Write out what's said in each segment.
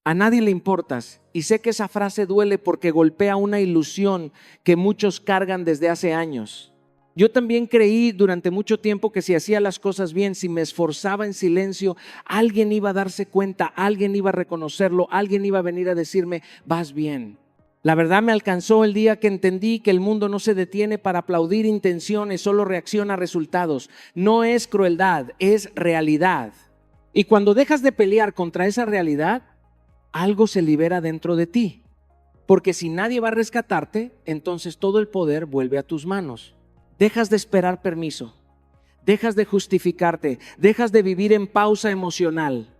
A nadie le importas. Y sé que esa frase duele porque golpea una ilusión que muchos cargan desde hace años. Yo también creí durante mucho tiempo que si hacía las cosas bien, si me esforzaba en silencio, alguien iba a darse cuenta, alguien iba a reconocerlo, alguien iba a venir a decirme, vas bien. La verdad me alcanzó el día que entendí que el mundo no se detiene para aplaudir intenciones, solo reacciona a resultados. No es crueldad, es realidad. Y cuando dejas de pelear contra esa realidad, algo se libera dentro de ti. Porque si nadie va a rescatarte, entonces todo el poder vuelve a tus manos. Dejas de esperar permiso, dejas de justificarte, dejas de vivir en pausa emocional.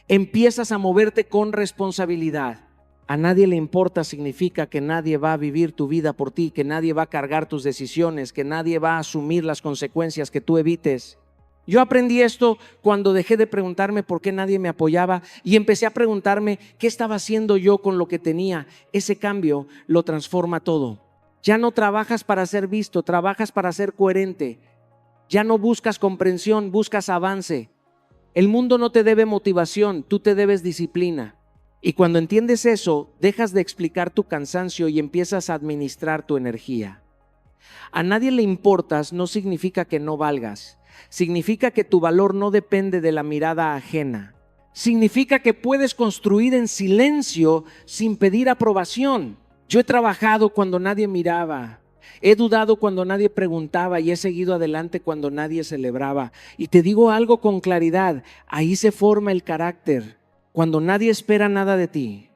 Empiezas a moverte con responsabilidad. A nadie le importa significa que nadie va a vivir tu vida por ti, que nadie va a cargar tus decisiones, que nadie va a asumir las consecuencias que tú evites. Yo aprendí esto cuando dejé de preguntarme por qué nadie me apoyaba y empecé a preguntarme qué estaba haciendo yo con lo que tenía. Ese cambio lo transforma todo. Ya no trabajas para ser visto, trabajas para ser coherente. Ya no buscas comprensión, buscas avance. El mundo no te debe motivación, tú te debes disciplina. Y cuando entiendes eso, dejas de explicar tu cansancio y empiezas a administrar tu energía. A nadie le importas no significa que no valgas. Significa que tu valor no depende de la mirada ajena. Significa que puedes construir en silencio sin pedir aprobación. Yo he trabajado cuando nadie miraba, he dudado cuando nadie preguntaba y he seguido adelante cuando nadie celebraba. Y te digo algo con claridad, ahí se forma el carácter. Cuando nadie espera nada de ti,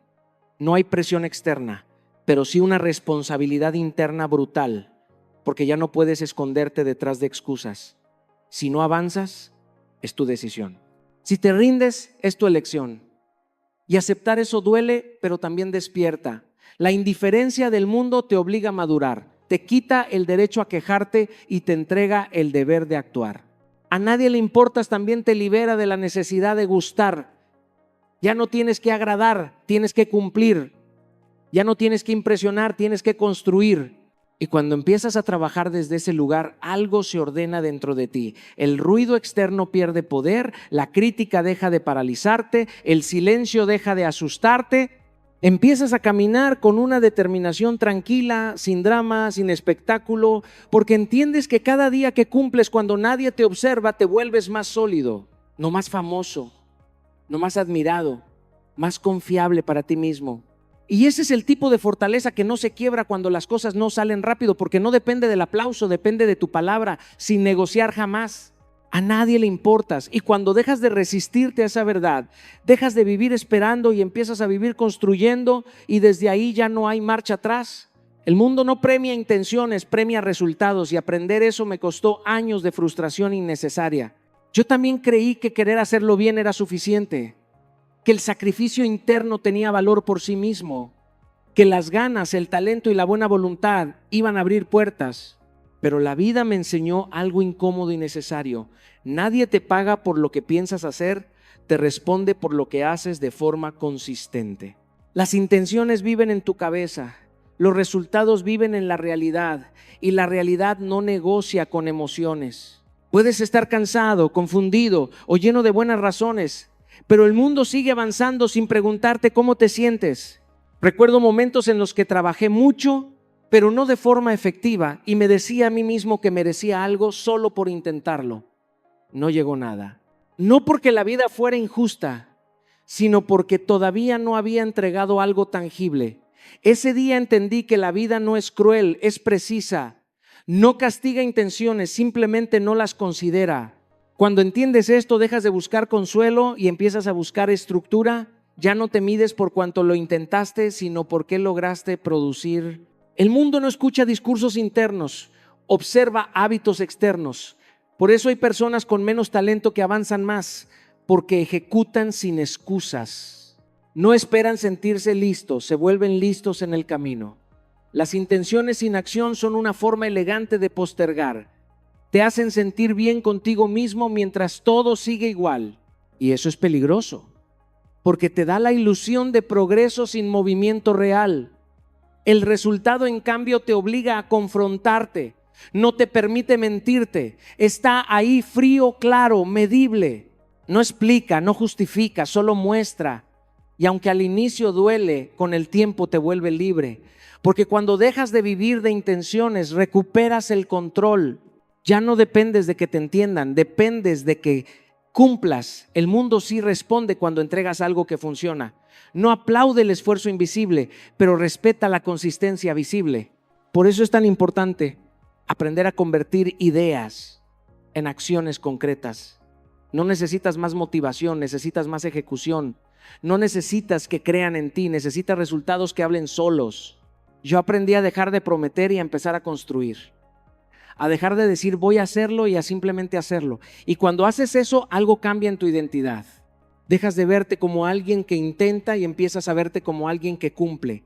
no hay presión externa, pero sí una responsabilidad interna brutal, porque ya no puedes esconderte detrás de excusas. Si no avanzas, es tu decisión. Si te rindes, es tu elección. Y aceptar eso duele, pero también despierta. La indiferencia del mundo te obliga a madurar, te quita el derecho a quejarte y te entrega el deber de actuar. A nadie le importas también te libera de la necesidad de gustar. Ya no tienes que agradar, tienes que cumplir. Ya no tienes que impresionar, tienes que construir. Y cuando empiezas a trabajar desde ese lugar, algo se ordena dentro de ti. El ruido externo pierde poder, la crítica deja de paralizarte, el silencio deja de asustarte. Empiezas a caminar con una determinación tranquila, sin drama, sin espectáculo, porque entiendes que cada día que cumples cuando nadie te observa, te vuelves más sólido, no más famoso, no más admirado, más confiable para ti mismo. Y ese es el tipo de fortaleza que no se quiebra cuando las cosas no salen rápido, porque no depende del aplauso, depende de tu palabra, sin negociar jamás. A nadie le importas. Y cuando dejas de resistirte a esa verdad, dejas de vivir esperando y empiezas a vivir construyendo, y desde ahí ya no hay marcha atrás. El mundo no premia intenciones, premia resultados, y aprender eso me costó años de frustración innecesaria. Yo también creí que querer hacerlo bien era suficiente, que el sacrificio interno tenía valor por sí mismo, que las ganas, el talento y la buena voluntad iban a abrir puertas. Pero la vida me enseñó algo incómodo y necesario. Nadie te paga por lo que piensas hacer, te responde por lo que haces de forma consistente. Las intenciones viven en tu cabeza, los resultados viven en la realidad, y la realidad no negocia con emociones. Puedes estar cansado, confundido o lleno de buenas razones, pero el mundo sigue avanzando sin preguntarte cómo te sientes. Recuerdo momentos en los que trabajé mucho, pero no de forma efectiva, y me decía a mí mismo que merecía algo solo por intentarlo. No llegó nada. No porque la vida fuera injusta, sino porque todavía no había entregado algo tangible. Ese día entendí que la vida no es cruel, es precisa. No castiga intenciones, simplemente no las considera. Cuando entiendes esto, dejas de buscar consuelo y empiezas a buscar estructura. Ya no te mides por cuanto lo intentaste, sino por qué lograste producir. El mundo no escucha discursos internos, observa hábitos externos. Por eso hay personas con menos talento que avanzan más, porque ejecutan sin excusas. No esperan sentirse listos, se vuelven listos en el camino. Las intenciones sin acción son una forma elegante de postergar. Te hacen sentir bien contigo mismo mientras todo sigue igual. Y eso es peligroso, porque te da la ilusión de progreso sin movimiento real. El resultado, en cambio, te obliga a confrontarte, no te permite mentirte, está ahí frío, claro, medible. No explica, no justifica, solo muestra. Y aunque al inicio duele, con el tiempo te vuelve libre. Porque cuando dejas de vivir de intenciones, recuperas el control. Ya no dependes de que te entiendan, dependes de que cumplas. El mundo sí responde cuando entregas algo que funciona. No aplaude el esfuerzo invisible, pero respeta la consistencia visible. Por eso es tan importante aprender a convertir ideas en acciones concretas. No necesitas más motivación, necesitas más ejecución. No necesitas que crean en ti, necesitas resultados que hablen solos. Yo aprendí a dejar de prometer y a empezar a construir. A dejar de decir voy a hacerlo y a simplemente hacerlo. Y cuando haces eso, algo cambia en tu identidad. Dejas de verte como alguien que intenta y empiezas a verte como alguien que cumple.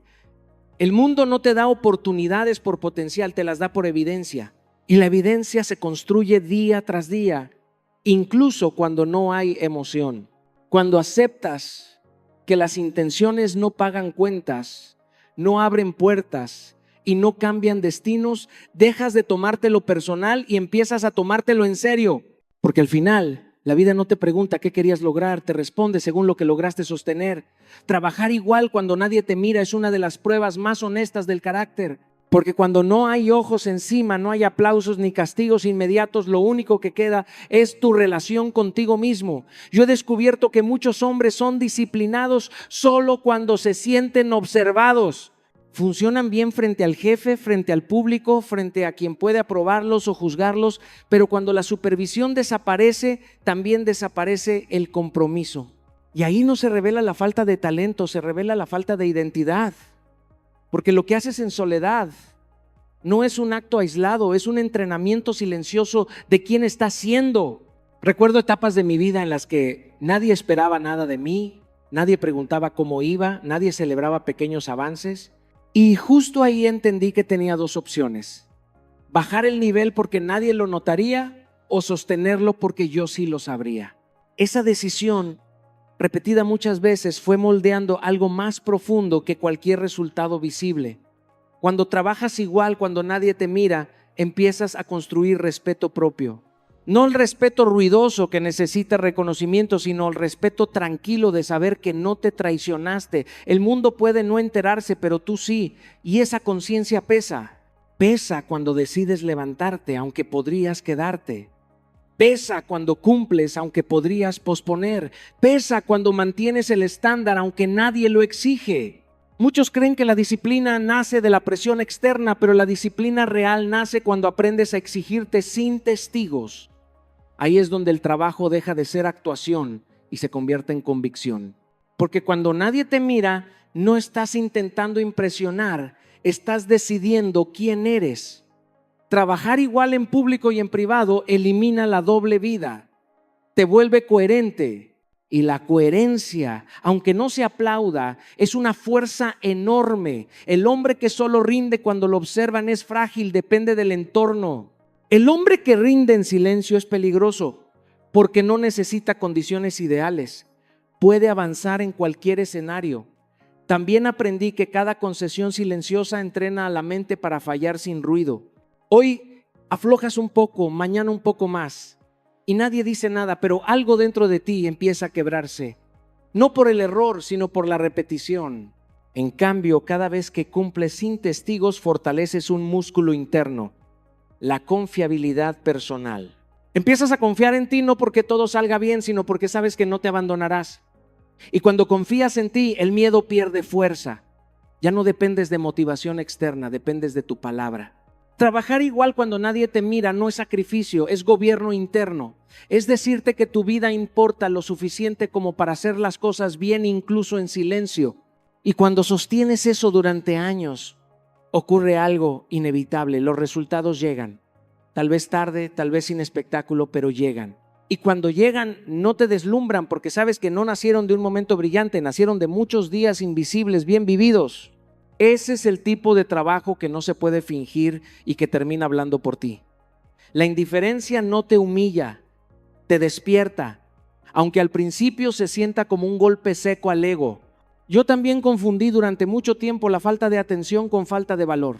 El mundo no te da oportunidades por potencial, te las da por evidencia. Y la evidencia se construye día tras día, incluso cuando no hay emoción. Cuando aceptas que las intenciones no pagan cuentas, no abren puertas y no cambian destinos, dejas de tomártelo personal y empiezas a tomártelo en serio. Porque al final, la vida no te pregunta qué querías lograr, te responde según lo que lograste sostener. Trabajar igual cuando nadie te mira es una de las pruebas más honestas del carácter. Porque cuando no hay ojos encima, no hay aplausos ni castigos inmediatos, lo único que queda es tu relación contigo mismo. Yo he descubierto que muchos hombres son disciplinados solo cuando se sienten observados. Funcionan bien frente al jefe, frente al público, frente a quien puede aprobarlos o juzgarlos, pero cuando la supervisión desaparece, también desaparece el compromiso. Y ahí no se revela la falta de talento, se revela la falta de identidad. Porque lo que haces en soledad no es un acto aislado, es un entrenamiento silencioso de quién está siendo. Recuerdo etapas de mi vida en las que nadie esperaba nada de mí, nadie preguntaba cómo iba, nadie celebraba pequeños avances. Y justo ahí entendí que tenía dos opciones: bajar el nivel porque nadie lo notaría o sostenerlo porque yo sí lo sabría. Esa decisión, repetida muchas veces, fue moldeando algo más profundo que cualquier resultado visible. Cuando trabajas igual, cuando nadie te mira, empiezas a construir respeto propio. No el respeto ruidoso que necesita reconocimiento, sino el respeto tranquilo de saber que no te traicionaste. El mundo puede no enterarse, pero tú sí. Y esa conciencia pesa. Pesa cuando decides levantarte, aunque podrías quedarte. Pesa cuando cumples, aunque podrías posponer. Pesa cuando mantienes el estándar, aunque nadie lo exige. Muchos creen que la disciplina nace de la presión externa, pero la disciplina real nace cuando aprendes a exigirte sin testigos. Ahí es donde el trabajo deja de ser actuación y se convierte en convicción. Porque cuando nadie te mira, no estás intentando impresionar, estás decidiendo quién eres. Trabajar igual en público y en privado elimina la doble vida, te vuelve coherente. Y la coherencia, aunque no se aplauda, es una fuerza enorme. El hombre que solo rinde cuando lo observan es frágil, depende del entorno. El hombre que rinde en silencio es peligroso porque no necesita condiciones ideales. Puede avanzar en cualquier escenario. También aprendí que cada concesión silenciosa entrena a la mente para fallar sin ruido. Hoy aflojas un poco, mañana un poco más. Y nadie dice nada, pero algo dentro de ti empieza a quebrarse. No por el error, sino por la repetición. En cambio, cada vez que cumples sin testigos, fortaleces un músculo interno, la confiabilidad personal. Empiezas a confiar en ti no porque todo salga bien, sino porque sabes que no te abandonarás. Y cuando confías en ti, el miedo pierde fuerza. Ya no dependes de motivación externa, dependes de tu palabra. Trabajar igual cuando nadie te mira no es sacrificio, es gobierno interno. Es decirte que tu vida importa lo suficiente como para hacer las cosas bien, incluso en silencio. Y cuando sostienes eso durante años, ocurre algo inevitable, los resultados llegan. Tal vez tarde, tal vez sin espectáculo, pero llegan. Y cuando llegan no te deslumbran porque sabes que no nacieron de un momento brillante, nacieron de muchos días invisibles, bien vividos. Ese es el tipo de trabajo que no se puede fingir y que termina hablando por ti. La indiferencia no te humilla, te despierta, aunque al principio se sienta como un golpe seco al ego. Yo también confundí durante mucho tiempo la falta de atención con falta de valor.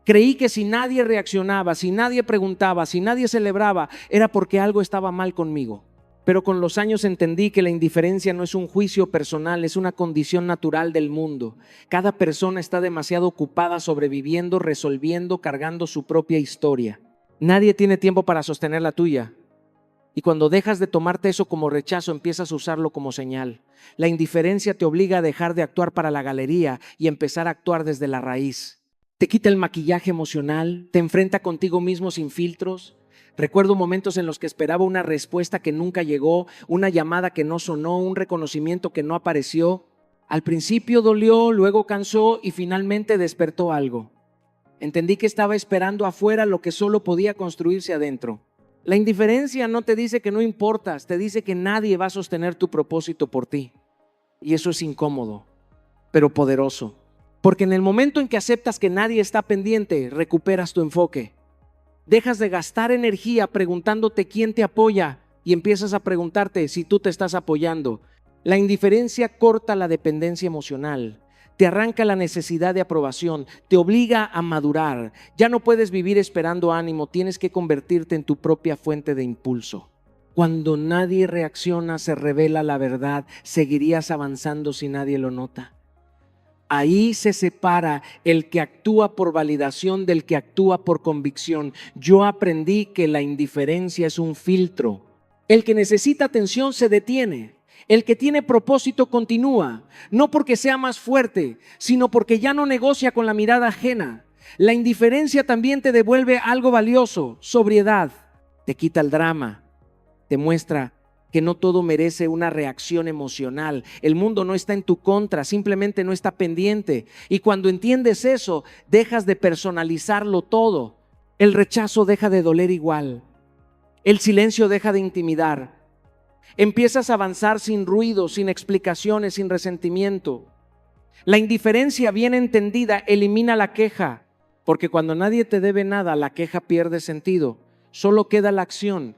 Creí que si nadie reaccionaba, si nadie preguntaba, si nadie celebraba, era porque algo estaba mal conmigo. Pero con los años entendí que la indiferencia no es un juicio personal, es una condición natural del mundo. Cada persona está demasiado ocupada sobreviviendo, resolviendo, cargando su propia historia. Nadie tiene tiempo para sostener la tuya. Y cuando dejas de tomarte eso como rechazo, empiezas a usarlo como señal. La indiferencia te obliga a dejar de actuar para la galería y empezar a actuar desde la raíz. Te quita el maquillaje emocional, te enfrenta contigo mismo sin filtros. Recuerdo momentos en los que esperaba una respuesta que nunca llegó, una llamada que no sonó, un reconocimiento que no apareció. Al principio dolió, luego cansó y finalmente despertó algo. Entendí que estaba esperando afuera lo que solo podía construirse adentro. La indiferencia no te dice que no importas, te dice que nadie va a sostener tu propósito por ti. Y eso es incómodo, pero poderoso. Porque en el momento en que aceptas que nadie está pendiente, recuperas tu enfoque. Dejas de gastar energía preguntándote quién te apoya y empiezas a preguntarte si tú te estás apoyando. La indiferencia corta la dependencia emocional. Te arranca la necesidad de aprobación, te obliga a madurar. Ya no puedes vivir esperando ánimo, tienes que convertirte en tu propia fuente de impulso. Cuando nadie reacciona, se revela la verdad, seguirías avanzando si nadie lo nota. Ahí se separa el que actúa por validación del que actúa por convicción. Yo aprendí que la indiferencia es un filtro. El que necesita atención se detiene. El que tiene propósito continúa, no porque sea más fuerte, sino porque ya no negocia con la mirada ajena. La indiferencia también te devuelve algo valioso, sobriedad. Te quita el drama, te muestra que no todo merece una reacción emocional. El mundo no está en tu contra, simplemente no está pendiente. Y cuando entiendes eso, dejas de personalizarlo todo. El rechazo deja de doler igual. El silencio deja de intimidar. Empiezas a avanzar sin ruido, sin explicaciones, sin resentimiento. La indiferencia bien entendida elimina la queja, porque cuando nadie te debe nada, la queja pierde sentido. Solo queda la acción.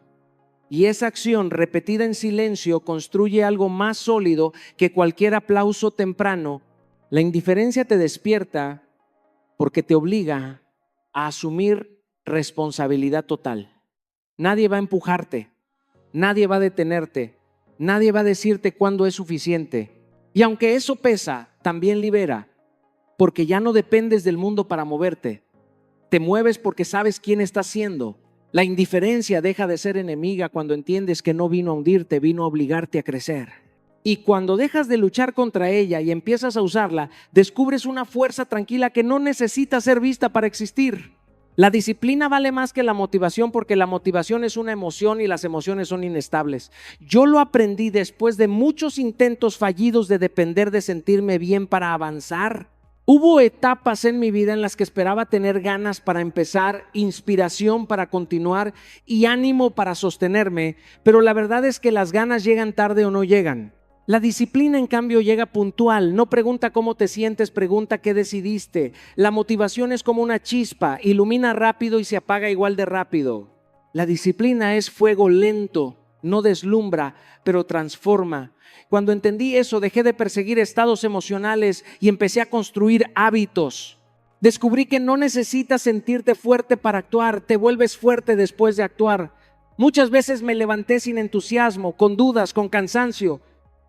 Y esa acción repetida en silencio construye algo más sólido que cualquier aplauso temprano. La indiferencia te despierta porque te obliga a asumir responsabilidad total. Nadie va a empujarte. Nadie va a detenerte, nadie va a decirte cuándo es suficiente. Y aunque eso pesa, también libera, porque ya no dependes del mundo para moverte. Te mueves porque sabes quién estás siendo. La indiferencia deja de ser enemiga cuando entiendes que no vino a hundirte, vino a obligarte a crecer. Y cuando dejas de luchar contra ella y empiezas a usarla, descubres una fuerza tranquila que no necesita ser vista para existir. La disciplina vale más que la motivación porque la motivación es una emoción y las emociones son inestables. Yo lo aprendí después de muchos intentos fallidos de depender de sentirme bien para avanzar. Hubo etapas en mi vida en las que esperaba tener ganas para empezar, inspiración para continuar y ánimo para sostenerme, pero la verdad es que las ganas llegan tarde o no llegan. La disciplina, en cambio, llega puntual. No pregunta cómo te sientes, pregunta qué decidiste. La motivación es como una chispa, ilumina rápido y se apaga igual de rápido. La disciplina es fuego lento, no deslumbra, pero transforma. Cuando entendí eso, dejé de perseguir estados emocionales y empecé a construir hábitos. Descubrí que no necesitas sentirte fuerte para actuar, te vuelves fuerte después de actuar. Muchas veces me levanté sin entusiasmo, con dudas, con cansancio,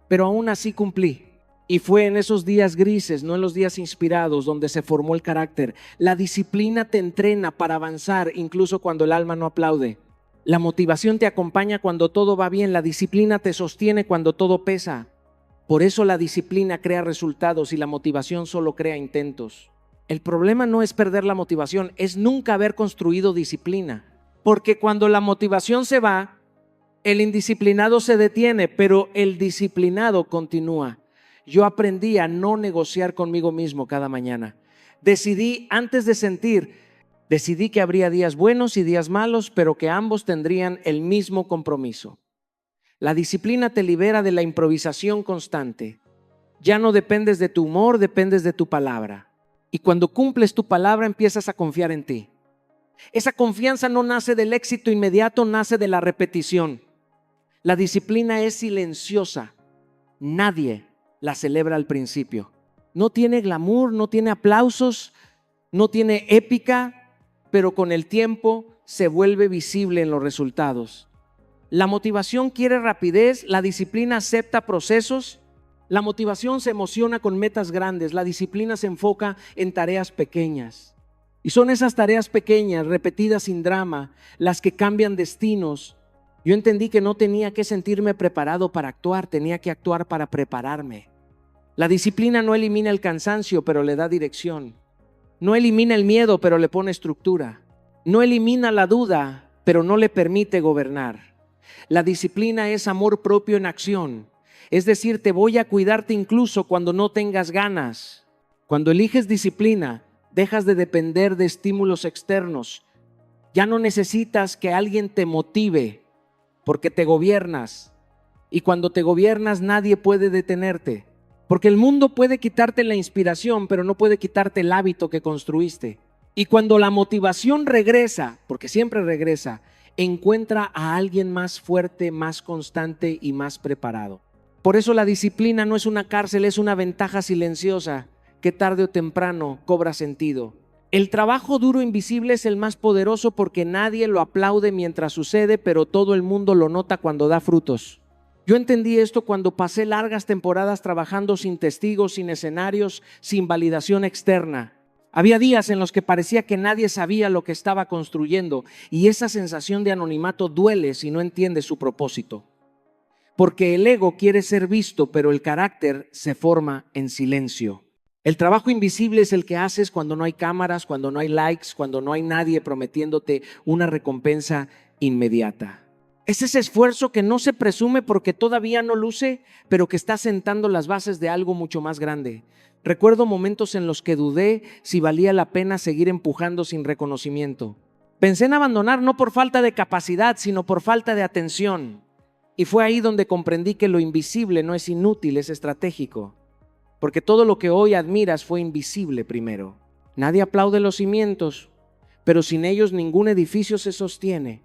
pero aún así cumplí. Y fue en esos días grises, no en los días inspirados, donde se formó el carácter. La disciplina te entrena para avanzar, incluso cuando el alma no aplaude. La motivación te acompaña cuando todo va bien, la disciplina te sostiene cuando todo pesa. Por eso la disciplina crea resultados y la motivación solo crea intentos. El problema no es perder la motivación, es nunca haber construido disciplina. Porque cuando la motivación se va, el indisciplinado se detiene, pero el disciplinado continúa. Yo aprendí a no negociar conmigo mismo cada mañana. Decidí que habría días buenos y días malos, pero que ambos tendrían el mismo compromiso. La disciplina te libera de la improvisación constante. Ya no dependes de tu humor, dependes de tu palabra. Y cuando cumples tu palabra, empiezas a confiar en ti. Esa confianza no nace del éxito inmediato, nace de la repetición. La disciplina es silenciosa. Nadie la celebra al principio. No tiene glamour, no tiene aplausos, no tiene épica, pero con el tiempo se vuelve visible en los resultados. La motivación quiere rapidez, la disciplina acepta procesos. La motivación se emociona con metas grandes, la disciplina se enfoca en tareas pequeñas. Y son esas tareas pequeñas, repetidas sin drama, las que cambian destinos. Yo entendí que no tenía que sentirme preparado para actuar, tenía que actuar para prepararme. La disciplina no elimina el cansancio, pero le da dirección. No elimina el miedo, pero le pone estructura. No elimina la duda, pero no le permite gobernar. La disciplina es amor propio en acción. Es decir, te voy a cuidarte incluso cuando no tengas ganas. Cuando eliges disciplina, dejas de depender de estímulos externos. Ya no necesitas que alguien te motive, porque te gobiernas. Y cuando te gobiernas, nadie puede detenerte. Porque el mundo puede quitarte la inspiración, pero no puede quitarte el hábito que construiste. Y cuando la motivación regresa, porque siempre regresa, encuentra a alguien más fuerte, más constante y más preparado. Por eso la disciplina no es una cárcel, es una ventaja silenciosa que tarde o temprano cobra sentido. El trabajo duro invisible es el más poderoso porque nadie lo aplaude mientras sucede, pero todo el mundo lo nota cuando da frutos. Yo entendí esto cuando pasé largas temporadas trabajando sin testigos, sin escenarios, sin validación externa. Había días en los que parecía que nadie sabía lo que estaba construyendo y esa sensación de anonimato duele si no entiendes su propósito. Porque el ego quiere ser visto, pero el carácter se forma en silencio. El trabajo invisible es el que haces cuando no hay cámaras, cuando no hay likes, cuando no hay nadie prometiéndote una recompensa inmediata. Es ese esfuerzo que no se presume porque todavía no luce, pero que está sentando las bases de algo mucho más grande. Recuerdo momentos en los que dudé si valía la pena seguir empujando sin reconocimiento. Pensé en abandonar no por falta de capacidad, sino por falta de atención. Y fue ahí donde comprendí que lo invisible no es inútil, es estratégico. Porque todo lo que hoy admiras fue invisible primero. Nadie aplaude los cimientos, pero sin ellos ningún edificio se sostiene.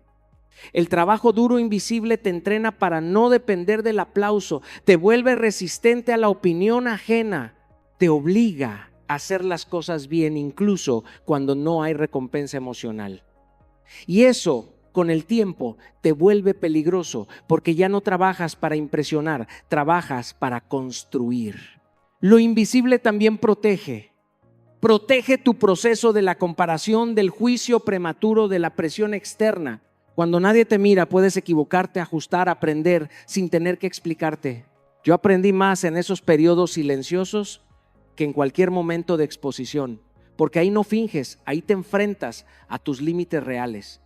El trabajo duro invisible te entrena para no depender del aplauso, te vuelve resistente a la opinión ajena, te obliga a hacer las cosas bien incluso cuando no hay recompensa emocional. Y eso, con el tiempo, te vuelve peligroso porque ya no trabajas para impresionar, trabajas para construir. Lo invisible también protege. Protege tu proceso de la comparación, del juicio prematuro, de la presión externa. Cuando nadie te mira, puedes equivocarte, ajustar, aprender sin tener que explicarte. Yo aprendí más en esos periodos silenciosos que en cualquier momento de exposición, porque ahí no finges, ahí te enfrentas a tus límites reales.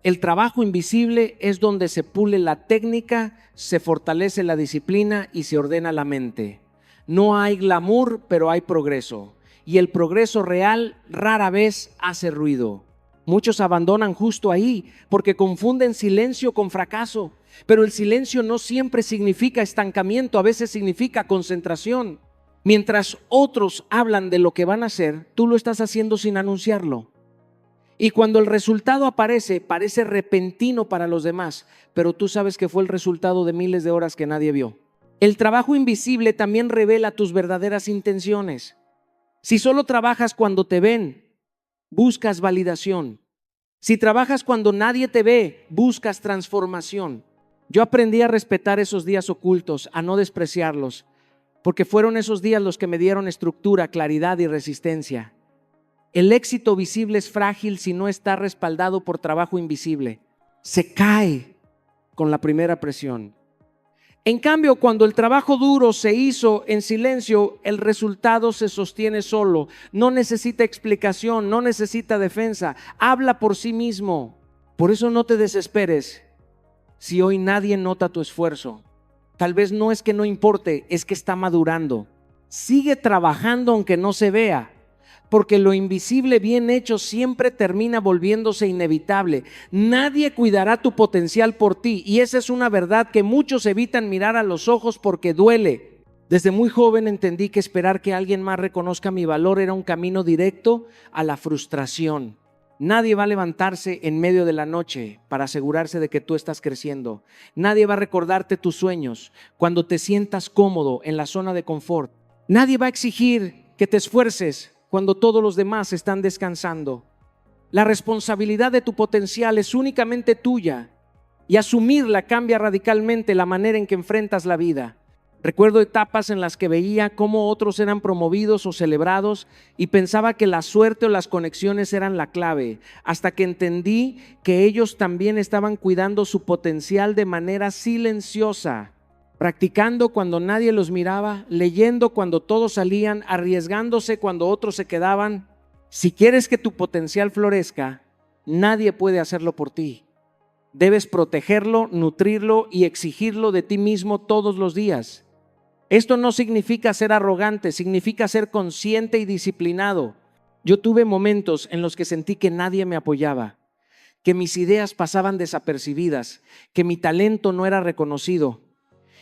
El trabajo invisible es donde se pule la técnica, se fortalece la disciplina y se ordena la mente. No hay glamour, pero hay progreso. Y el progreso real rara vez hace ruido. Muchos abandonan justo ahí porque confunden silencio con fracaso. Pero el silencio no siempre significa estancamiento, a veces significa concentración. Mientras otros hablan de lo que van a hacer, tú lo estás haciendo sin anunciarlo. Y cuando el resultado aparece, parece repentino para los demás, pero tú sabes que fue el resultado de miles de horas que nadie vio. El trabajo invisible también revela tus verdaderas intenciones. Si solo trabajas cuando te ven, buscas validación. Si trabajas cuando nadie te ve, buscas transformación. Yo aprendí a respetar esos días ocultos, a no despreciarlos, porque fueron esos días los que me dieron estructura, claridad y resistencia. El éxito visible es frágil si no está respaldado por trabajo invisible. Se cae con la primera presión. En cambio, cuando el trabajo duro se hizo en silencio, el resultado se sostiene solo. No necesita explicación, no necesita defensa. Habla por sí mismo. Por eso no te desesperes si hoy nadie nota tu esfuerzo. Tal vez no es que no importe, es que está madurando. Sigue trabajando aunque no se vea. Porque lo invisible bien hecho siempre termina volviéndose inevitable. Nadie cuidará tu potencial por ti y esa es una verdad que muchos evitan mirar a los ojos porque duele. Desde muy joven entendí que esperar que alguien más reconozca mi valor era un camino directo a la frustración. Nadie va a levantarse en medio de la noche para asegurarse de que tú estás creciendo. Nadie va a recordarte tus sueños cuando te sientas cómodo en la zona de confort. Nadie va a exigir que te esfuerces cuando todos los demás están descansando. La responsabilidad de tu potencial es únicamente tuya Y asumirla cambia radicalmente la manera en que enfrentas la vida. Recuerdo etapas en las que veía cómo otros eran promovidos o celebrados y pensaba que la suerte o las conexiones eran la clave, hasta que entendí que ellos también estaban cuidando su potencial de manera silenciosa, practicando cuando nadie los miraba, leyendo cuando todos salían, arriesgándose cuando otros se quedaban. Si quieres que tu potencial florezca, nadie puede hacerlo por ti. Debes protegerlo, nutrirlo y exigirlo de ti mismo todos los días. Esto no significa ser arrogante, significa ser consciente y disciplinado. Yo tuve momentos en los que sentí que nadie me apoyaba, que mis ideas pasaban desapercibidas, que mi talento no era reconocido.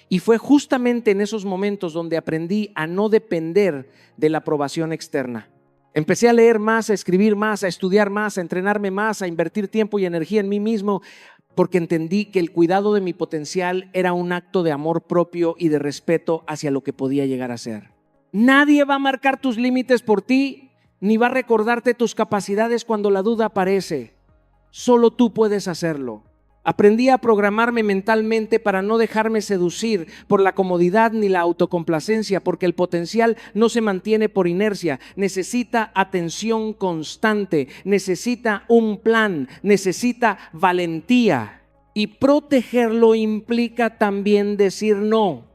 Y fue justamente en esos momentos donde aprendí a no depender de la aprobación externa. Empecé a leer más, a escribir más, a estudiar más, a entrenarme más, a invertir tiempo y energía en mí mismo, porque entendí que el cuidado de mi potencial era un acto de amor propio y de respeto hacia lo que podía llegar a ser. Nadie va a marcar tus límites por ti, ni va a recordarte tus capacidades cuando la duda aparece. Solo tú puedes hacerlo. Aprendí a programarme mentalmente para no dejarme seducir por la comodidad ni la autocomplacencia, porque el potencial no se mantiene por inercia, necesita atención constante, necesita un plan, necesita valentía. Y protegerlo implica también decir no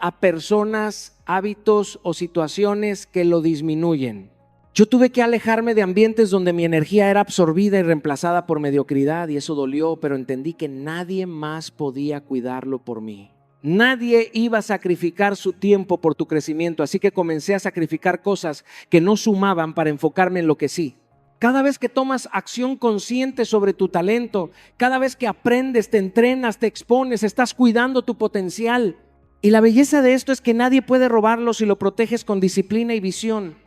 a personas, hábitos o situaciones que lo disminuyen. Yo tuve que alejarme de ambientes donde mi energía era absorbida y reemplazada por mediocridad, y eso dolió, pero entendí que nadie más podía cuidarlo por mí. Nadie iba a sacrificar su tiempo por tu crecimiento, así que comencé a sacrificar cosas que no sumaban para enfocarme en lo que sí. Cada vez que tomas acción consciente sobre tu talento, cada vez que aprendes, te entrenas, te expones, estás cuidando tu potencial. Y la belleza de esto es que nadie puede robarlo si lo proteges con disciplina y visión.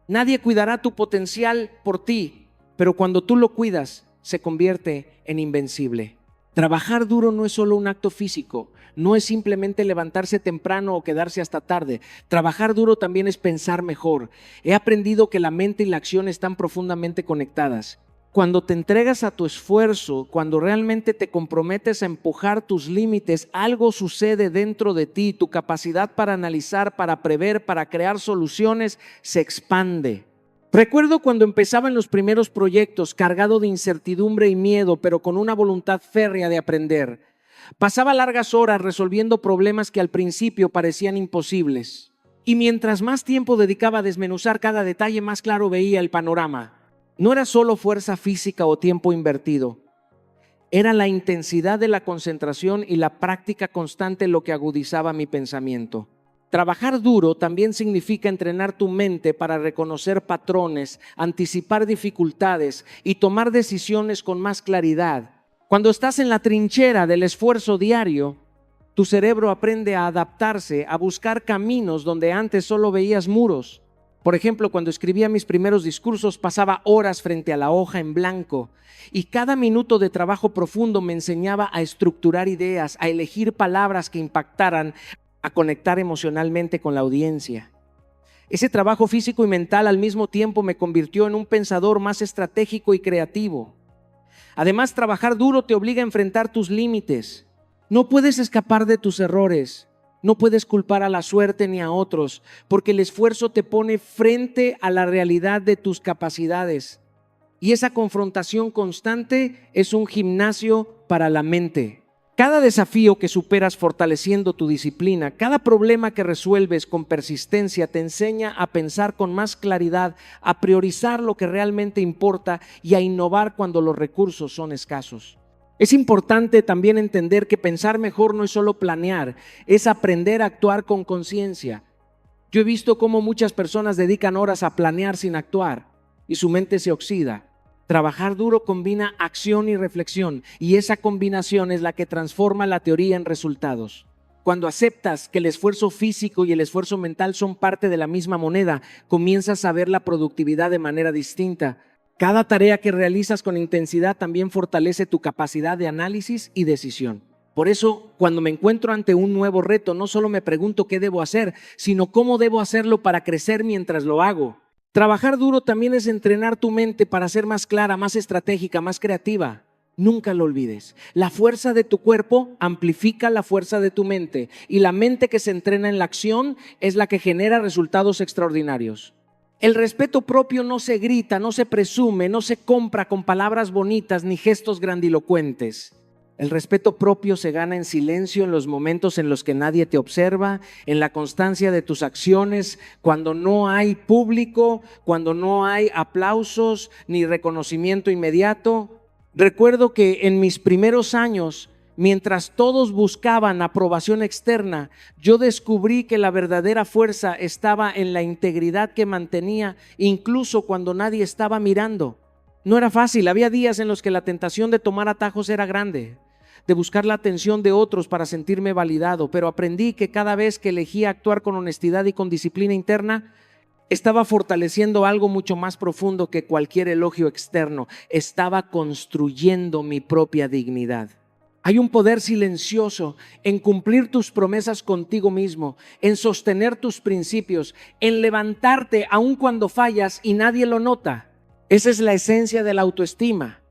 Nadie cuidará tu potencial por ti, pero cuando tú lo cuidas, se convierte en invencible. Trabajar duro no es solo un acto físico, no es simplemente levantarse temprano o quedarse hasta tarde. Trabajar duro también es pensar mejor. He aprendido que la mente y la acción están profundamente conectadas. Cuando te entregas a tu esfuerzo, cuando realmente te comprometes a empujar tus límites, algo sucede dentro de ti. Tu capacidad para analizar, para prever, para crear soluciones se expande. Recuerdo cuando empezaba en los primeros proyectos, cargado de incertidumbre y miedo, pero con una voluntad férrea de aprender. Pasaba largas horas resolviendo problemas que al principio parecían imposibles. Y mientras más tiempo dedicaba a desmenuzar cada detalle, más claro veía el panorama. No era solo fuerza física o tiempo invertido. Era la intensidad de la concentración y la práctica constante lo que agudizaba mi pensamiento. Trabajar duro también significa entrenar tu mente para reconocer patrones, anticipar dificultades y tomar decisiones con más claridad. Cuando estás en la trinchera del esfuerzo diario, tu cerebro aprende a adaptarse, a buscar caminos donde antes solo veías muros. Por ejemplo, cuando escribía mis primeros discursos, pasaba horas frente a la hoja en blanco y cada minuto de trabajo profundo me enseñaba a estructurar ideas, a elegir palabras que impactaran, a conectar emocionalmente con la audiencia. Ese trabajo físico y mental al mismo tiempo me convirtió en un pensador más estratégico y creativo. Además, trabajar duro te obliga a enfrentar tus límites. No puedes escapar de tus errores. No puedes culpar a la suerte ni a otros, porque el esfuerzo te pone frente a la realidad de tus capacidades. Y esa confrontación constante es un gimnasio para la mente. Cada desafío que superas fortaleciendo tu disciplina, cada problema que resuelves con persistencia te enseña a pensar con más claridad, a priorizar lo que realmente importa y a innovar cuando los recursos son escasos. Es importante también entender que pensar mejor no es solo planear, es aprender a actuar con conciencia. Yo he visto cómo muchas personas dedican horas a planear sin actuar y su mente se oxida. Trabajar duro combina acción y reflexión, y esa combinación es la que transforma la teoría en resultados. Cuando aceptas que el esfuerzo físico y el esfuerzo mental son parte de la misma moneda, comienzas a ver la productividad de manera distinta. Cada tarea que realizas con intensidad también fortalece tu capacidad de análisis y decisión. Por eso, cuando me encuentro ante un nuevo reto, no solo me pregunto qué debo hacer, sino cómo debo hacerlo para crecer mientras lo hago. Trabajar duro también es entrenar tu mente para ser más clara, más estratégica, más creativa. Nunca lo olvides. La fuerza de tu cuerpo amplifica la fuerza de tu mente, y la mente que se entrena en la acción es la que genera resultados extraordinarios. El respeto propio no se grita, no se presume, no se compra con palabras bonitas ni gestos grandilocuentes. El respeto propio se gana en silencio, en los momentos en los que nadie te observa, en la constancia de tus acciones, cuando no hay público, cuando no hay aplausos ni reconocimiento inmediato. Recuerdo que en mis primeros años, mientras todos buscaban aprobación externa, yo descubrí que la verdadera fuerza estaba en la integridad que mantenía, incluso cuando nadie estaba mirando. No era fácil, había días en los que la tentación de tomar atajos era grande, de buscar la atención de otros para sentirme validado, pero aprendí que cada vez que elegía actuar con honestidad y con disciplina interna, estaba fortaleciendo algo mucho más profundo que cualquier elogio externo. Estaba construyendo mi propia dignidad. Hay un poder silencioso en cumplir tus promesas contigo mismo, en sostener tus principios, en levantarte aun cuando fallas y nadie lo nota. Esa es la esencia de la autoestima.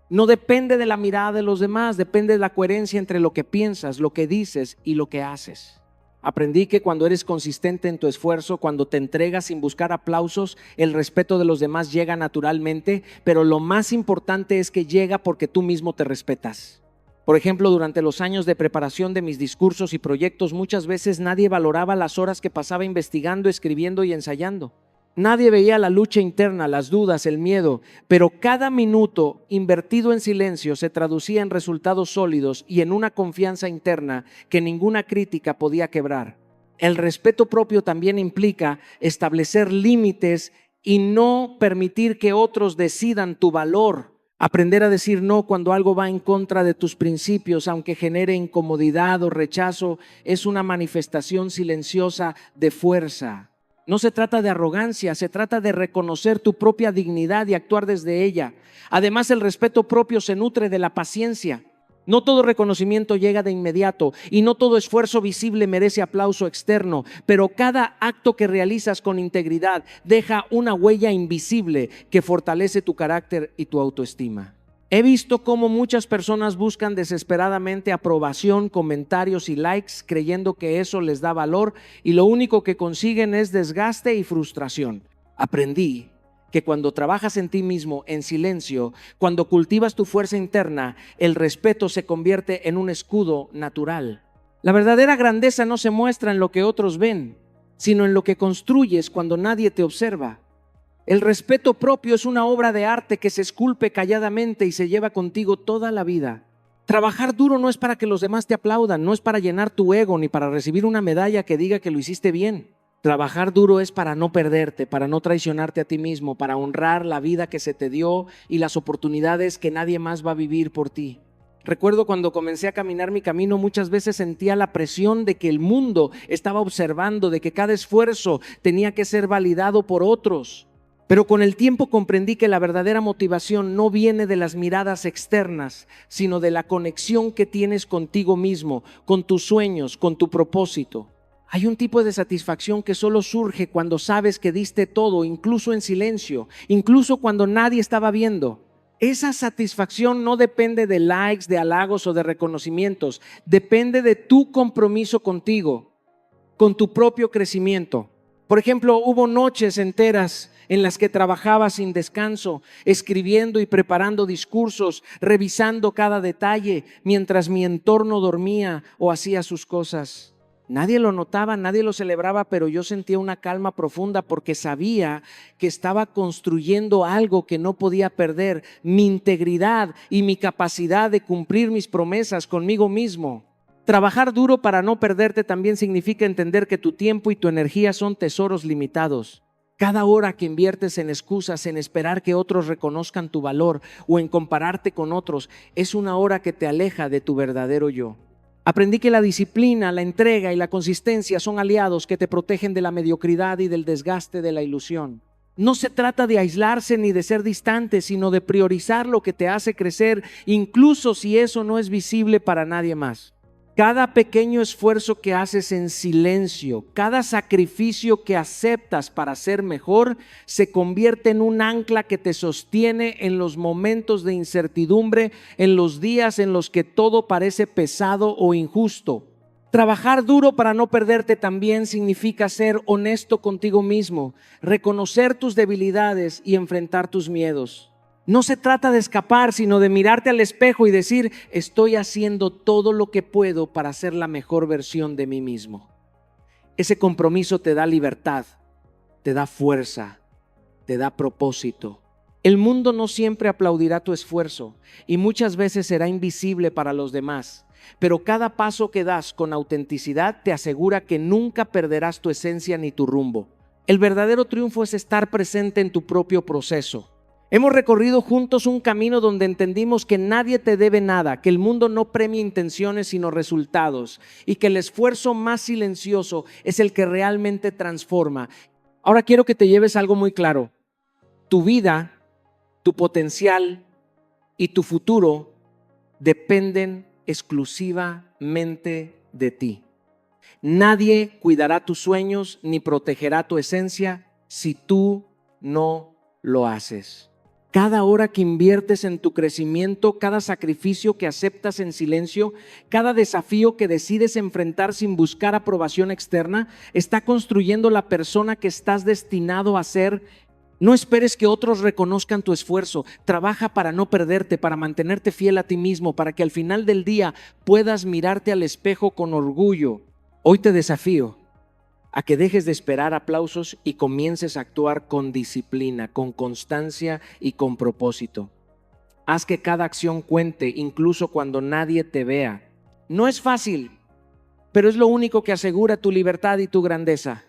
No depende de la mirada de los demás, depende de la coherencia entre lo que piensas, lo que dices y lo que haces. Aprendí que cuando eres consistente en tu esfuerzo, cuando te entregas sin buscar aplausos, el respeto de los demás llega naturalmente, pero lo más importante es que llega porque tú mismo te respetas. Por ejemplo, durante los años de preparación de mis discursos y proyectos, muchas veces nadie valoraba las horas que pasaba investigando, escribiendo y ensayando. Nadie veía la lucha interna, las dudas, el miedo, pero cada minuto invertido en silencio se traducía en resultados sólidos y en una confianza interna que ninguna crítica podía quebrar. El respeto propio también implica establecer límites y no permitir que otros decidan tu valor. Aprender a decir no cuando algo va en contra de tus principios, aunque genere incomodidad o rechazo, es una manifestación silenciosa de fuerza. No se trata de arrogancia, se trata de reconocer tu propia dignidad y actuar desde ella. Además, el respeto propio se nutre de la paciencia. No todo reconocimiento llega de inmediato y no todo esfuerzo visible merece aplauso externo, pero cada acto que realizas con integridad deja una huella invisible que fortalece tu carácter y tu autoestima. He visto cómo muchas personas buscan desesperadamente aprobación, comentarios y likes, creyendo que eso les da valor, y lo único que consiguen es desgaste y frustración. Aprendí que cuando trabajas en ti mismo en silencio, cuando cultivas tu fuerza interna, el respeto se convierte en un escudo natural. La verdadera grandeza no se muestra en lo que otros ven, sino en lo que construyes cuando nadie te observa. El respeto propio es una obra de arte que se esculpe calladamente y se lleva contigo toda la vida. Trabajar duro no es para que los demás te aplaudan, no es para llenar tu ego ni para recibir una medalla que diga que lo hiciste bien. Trabajar duro es para no perderte, para no traicionarte a ti mismo, para honrar la vida que se te dio y las oportunidades que nadie más va a vivir por ti. Recuerdo cuando comencé a caminar mi camino, muchas veces sentía la presión de que el mundo estaba observando, de que cada esfuerzo tenía que ser validado por otros. Pero con el tiempo comprendí que la verdadera motivación no viene de las miradas externas, sino de la conexión que tienes contigo mismo, con tus sueños, con tu propósito. Hay un tipo de satisfacción que solo surge cuando sabes que diste todo, incluso en silencio, incluso cuando nadie estaba viendo. Esa satisfacción no depende de likes, de halagos o de reconocimientos. Depende de tu compromiso contigo, con tu propio crecimiento. Por ejemplo, hubo noches enteras en las que trabajaba sin descanso, escribiendo y preparando discursos, revisando cada detalle, mientras mi entorno dormía o hacía sus cosas. Nadie lo notaba, nadie lo celebraba, pero yo sentía una calma profunda porque sabía que estaba construyendo algo que no podía perder, mi integridad y mi capacidad de cumplir mis promesas conmigo mismo. Trabajar duro para no perderte también significa entender que tu tiempo y tu energía son tesoros limitados. Cada hora que inviertes en excusas, en esperar que otros reconozcan tu valor o en compararte con otros, es una hora que te aleja de tu verdadero yo. Aprendí que la disciplina, la entrega y la consistencia son aliados que te protegen de la mediocridad y del desgaste de la ilusión. No se trata de aislarse ni de ser distante, sino de priorizar lo que te hace crecer, incluso si eso no es visible para nadie más. Cada pequeño esfuerzo que haces en silencio, cada sacrificio que aceptas para ser mejor, se convierte en un ancla que te sostiene en los momentos de incertidumbre, en los días en los que todo parece pesado o injusto. Trabajar duro para no perderte también significa ser honesto contigo mismo, reconocer tus debilidades y enfrentar tus miedos. No se trata de escapar, sino de mirarte al espejo y decir, estoy haciendo todo lo que puedo para ser la mejor versión de mí mismo. Ese compromiso te da libertad, te da fuerza, te da propósito. El mundo no siempre aplaudirá tu esfuerzo y muchas veces será invisible para los demás, pero cada paso que das con autenticidad te asegura que nunca perderás tu esencia ni tu rumbo. El verdadero triunfo es estar presente en tu propio proceso. Hemos recorrido juntos un camino donde entendimos que nadie te debe nada, que el mundo no premia intenciones sino resultados y que el esfuerzo más silencioso es el que realmente transforma. Ahora quiero que te lleves algo muy claro. Tu vida, tu potencial y tu futuro dependen exclusivamente de ti. Nadie cuidará tus sueños ni protegerá tu esencia si tú no lo haces. Cada hora que inviertes en tu crecimiento, cada sacrificio que aceptas en silencio, cada desafío que decides enfrentar sin buscar aprobación externa, está construyendo la persona que estás destinado a ser. No esperes que otros reconozcan tu esfuerzo. Trabaja para no perderte, para mantenerte fiel a ti mismo, para que al final del día puedas mirarte al espejo con orgullo. Hoy te desafío a que dejes de esperar aplausos y comiences a actuar con disciplina, con constancia y con propósito. Haz que cada acción cuente, incluso cuando nadie te vea. No es fácil, pero es lo único que asegura tu libertad y tu grandeza.